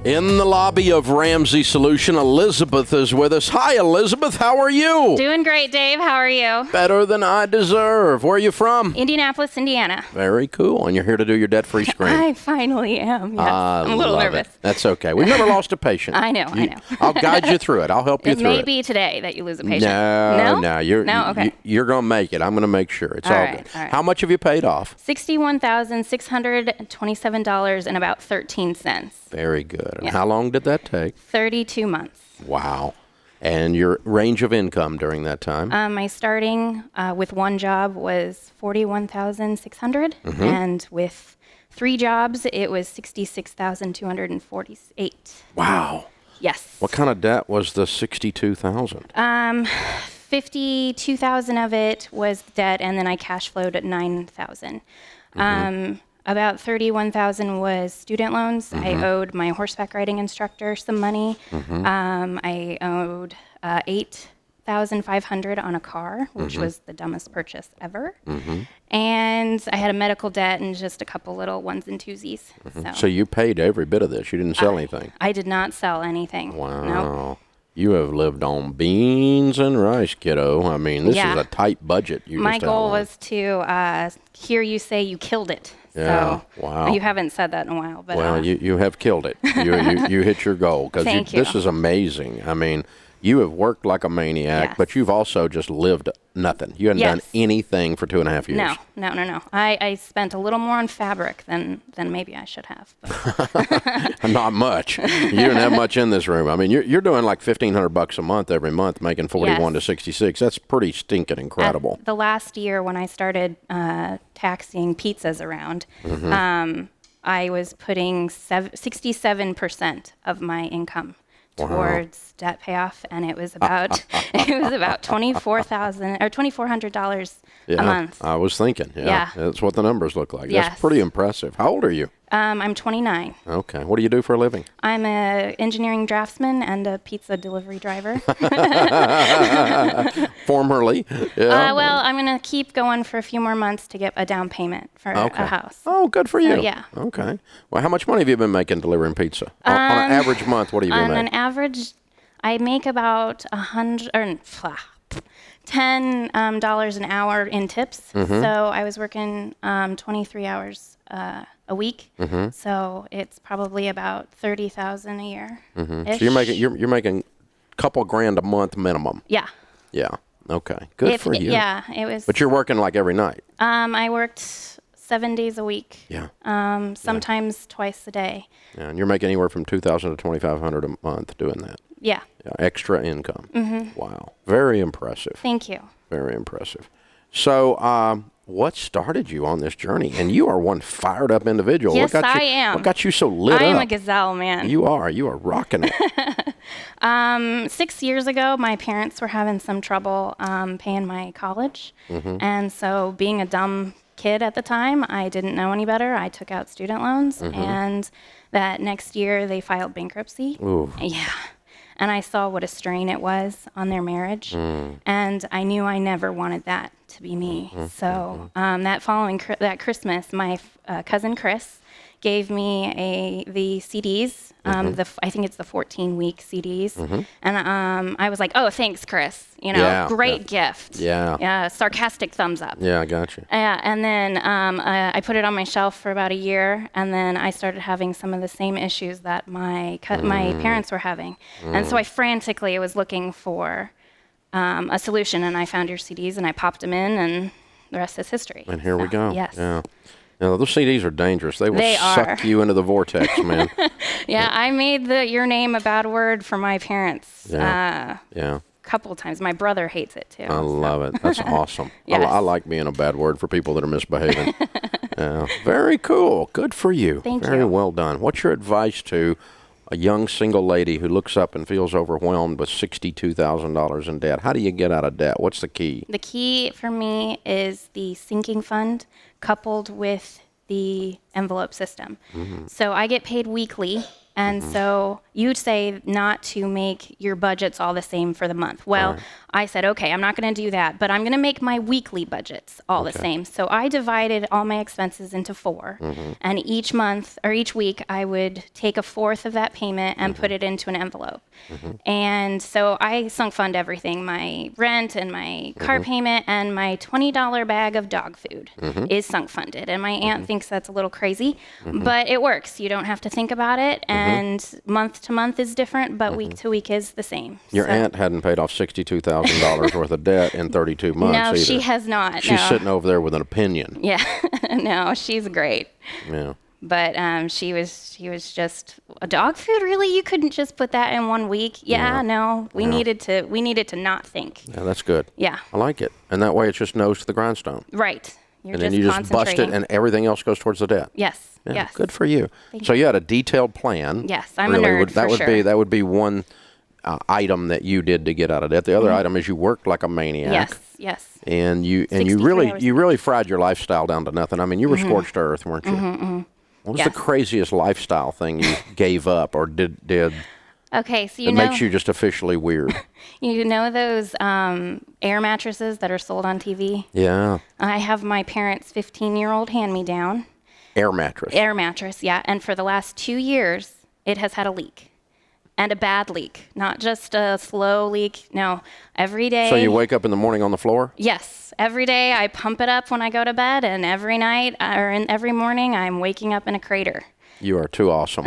In the lobby of Ramsey Solution, Elizabeth is with us. Hi, Elizabeth. How are you? Doing great, Dave. How are you? Better than I deserve. Where are you from? Indianapolis, Indiana. Very cool. And you're here to do your debt-free screen. I finally am. Yes. I'm a little nervous. That's okay. We've never lost a patient. I know. I'll guide you through it. I'll help you through it. It may be today that you lose a patient. No. Okay. You're going to make it. I'm going to make sure. It's all good. All right. How much have you paid off? $61,627 and about 13 cents. Very good. And Yeah. how long did that take? 32 months. Wow. And your range of income during that time? My starting with one job was $41,600, and with 3 jobs, it was $66,248. Wow. Yes. What kind of debt was the $62,000? 52,000 of it was debt, and then I cash flowed at 9,000. About 31,000 was student loans. I owed my horseback riding instructor some money. I owed 8,500 on a car, which was the dumbest purchase ever. And I had a medical debt and just a couple little ones and twosies. So you paid every bit of this. You didn't sell anything. I did not sell anything. Wow. Nope. You have lived on beans and rice, kiddo. I mean, this is a tight budget. My goal was to hear you say you killed it. Yeah. So, wow. You haven't said that in a while. But, well, you have killed it. You hit your goal. Because this is amazing. I mean, you have worked like a maniac, but you've also just lived nothing. You hadn't done anything for 2.5 years. No. I spent a little more on fabric than maybe I should have. Not much. You didn't have much in this room. I mean, you're doing like $1,500 a month every month, making 41 to 66. That's pretty stinking incredible. The last year when I started taxiing pizzas around, I was putting 67% of my income towards debt payoff, and it was about $2,400 a month. I was thinking. Yeah, that's what the numbers look like. Yes. That's pretty impressive. How old are you? I'm 29. Okay. What do you do for a living? I'm an engineering draftsman and a pizza delivery driver. Formerly. Yeah. Well, I'm going to keep going for a few more months to get a down payment for a house. Oh, good for you. Yeah. Okay. Well, how much money have you been making delivering pizza? On an average month, what do you been making? On an average, I make about $10 an hour in tips. So I was working 23 hours a week. So it's probably about $30,000 a year. So you're making a couple grand a month minimum. Yeah. Yeah. Okay. Good for you. Yeah, it was. But you're working like every night. I worked 7 days a week. Yeah. Sometimes twice a day. Yeah, and you're making anywhere from $2,000 to $2,500 a month doing that. Yeah. Extra income. Wow. Very impressive. Thank you. Very impressive. So, what started you on this journey? And you are one fired up individual. Yes, I am. What got you so lit up? I am a gazelle, man. You are rocking it. 6 years ago, my parents were having some trouble paying my college. And so being a dumb kid at the time, I didn't know any better. I took out student loans. And that next year, they filed bankruptcy. Ooh. Yeah. And I saw what a strain it was on their marriage. And I knew I never wanted that to be me. So that Christmas, my cousin Chris gave me the CDs. I think it's the 14-week CDs. And I was like, oh, thanks, Chris. Great gift. Yeah. Sarcastic thumbs up. Yeah, I got you. And then I put it on my shelf for about a year, and then I started having some of the same issues that my parents were having. And so I frantically was looking for a solution, and I found your CDs, and I popped them in, and the rest is history. And here we go. Yes. Yeah. Now, those CDs are dangerous. They will suck you into the vortex, man. I made your name a bad word for my parents. Yeah. A couple of times. My brother hates it too. I love it. That's awesome. Yes. I like being a bad word for people that are misbehaving. Very cool. Good for you. Thank you. Very well done. What's your advice to a young single lady who looks up and feels overwhelmed with $62,000 in debt? How do you get out of debt? What's the key? The key for me is the sinking fund coupled with the envelope system. So I get paid weekly, And so you'd say not to make your budgets all the same for the month. Well, I said, okay, I'm not going to do that, but I'm going to make my weekly budgets all the same. So I divided all my expenses into 4, and each month or each week I would take a fourth of that payment and put it into an envelope. And so I sunk fund everything, my rent and my car payment and my $20 bag of dog food is sunk funded. And my aunt thinks that's a little crazy, but it works. You don't have to think about it, and month to month is different, but week to week is the same. Your aunt hadn't paid off $62,000 worth of debt in 32 months No, either. she has not. She's sitting over there with an opinion. Yeah, no, she's great. Yeah. But she was just, a dog food, really? You couldn't just put that in 1 week? Yeah. No, we needed to not think. Yeah, that's good. Yeah. I like it. And that way it's just nose to the grindstone. Right. And then you just bust it and everything else goes towards the debt. Yes. Yeah, yes. Good for you. So you had a detailed plan. Yes, I'm really. A nerd that for would sure. That would be one item that you did to get out of debt. The other item is you worked like a maniac. Yes, yes. And you really fried your lifestyle down to nothing. I mean, you were scorched earth, weren't you? What was the craziest lifestyle thing you gave up or did? Okay, so it makes you just officially weird. You know those air mattresses that are sold on TV? Yeah. I have my parents' 15-year-old hand-me-down. Air mattress. Air mattress, yeah. And for the last 2 years, it has had a leak. And a bad leak, not just a slow leak. No, every day. So you wake up in the morning on the floor? Yes. Every day I pump it up when I go to bed, and every night or every morning I'm waking up in a crater. You are too awesome.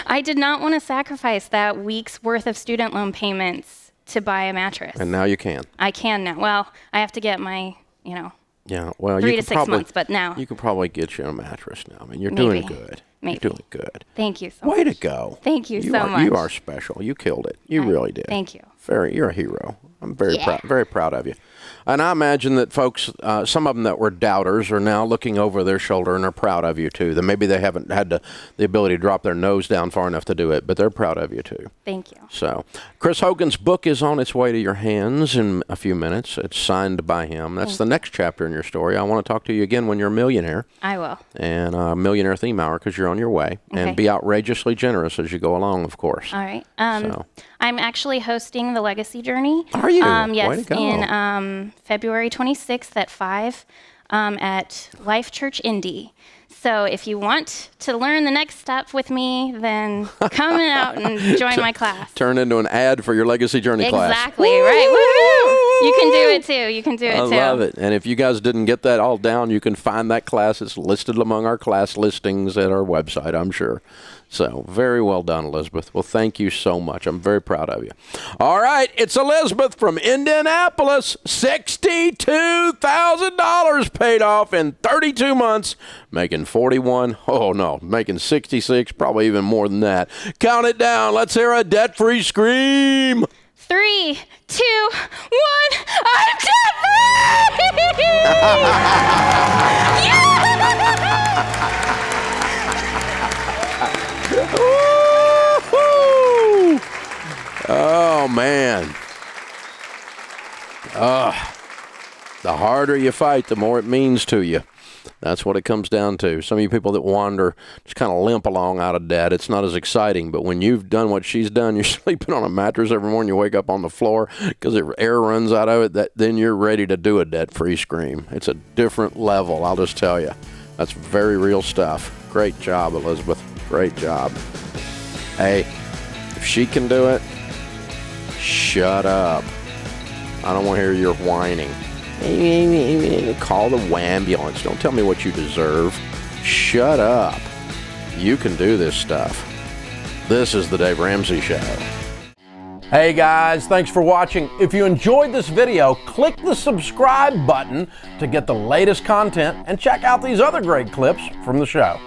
I did not want to sacrifice that week's worth of student loan payments to buy a mattress. And now you can. I can now. Well, I have to get my, Yeah, well, 3 to 6 months, but now. You could probably get you a mattress now. I mean, you're doing good. Maybe. You're doing good. Thank you so much. Way to go. Thank you so much. You are special. You killed it. You really did. Thank you. You're a hero. I'm very proud of you. And I imagine that folks, some of them that were doubters are now looking over their shoulder and are proud of you too. That maybe they haven't had the ability to drop their nose down far enough to do it, but they're proud of you too. Thank you. So, Chris Hogan's book is on its way to your hands in a few minutes. It's signed by him. That's the next chapter in your story. I want to talk to you again when you're a millionaire. I will. And a millionaire theme hour because you're on your way. Okay. And be outrageously generous as you go along, of course. All right. I'm actually hosting the Legacy Journey. Are you? Yes, way to go. In February 26th at 5 at Life Church Indy. So if you want to learn the next step with me, then come out and join my class. Turn into an ad for your Legacy Journey class. Exactly, right. Woo-hoo! You can do it too. You can do it too. I love it. And if you guys didn't get that all down, you can find that class. It's listed among our class listings at our website, I'm sure. So very well done, Elizabeth. Well, thank you so much. I'm very proud of you. All right, it's Elizabeth from Indianapolis. $62,000 paid off in 32 months, making 41. Oh, no, making 66, probably even more than that. Count it down. Let's hear a debt-free scream. 3, 2, 1. I'm debt-free! Yeah! Oh, man. The harder you fight, the more it means to you. That's what it comes down to. Some of you people that wander, just kind of limp along out of debt, it's not as exciting. But when you've done what she's done, you're sleeping on a mattress every morning, you wake up on the floor because air runs out of it, then you're ready to do a debt-free scream. It's a different level, I'll just tell you. That's very real stuff. Great job, Elizabeth. Great job. Hey, if she can do it, shut up. I don't want to hear your whining. Call the ambulance. Don't tell me what you deserve. Shut up. You can do this stuff. This is the Dave Ramsey Show. Hey guys, thanks for watching. If you enjoyed this video, click the subscribe button to get the latest content and check out these other great clips from the show.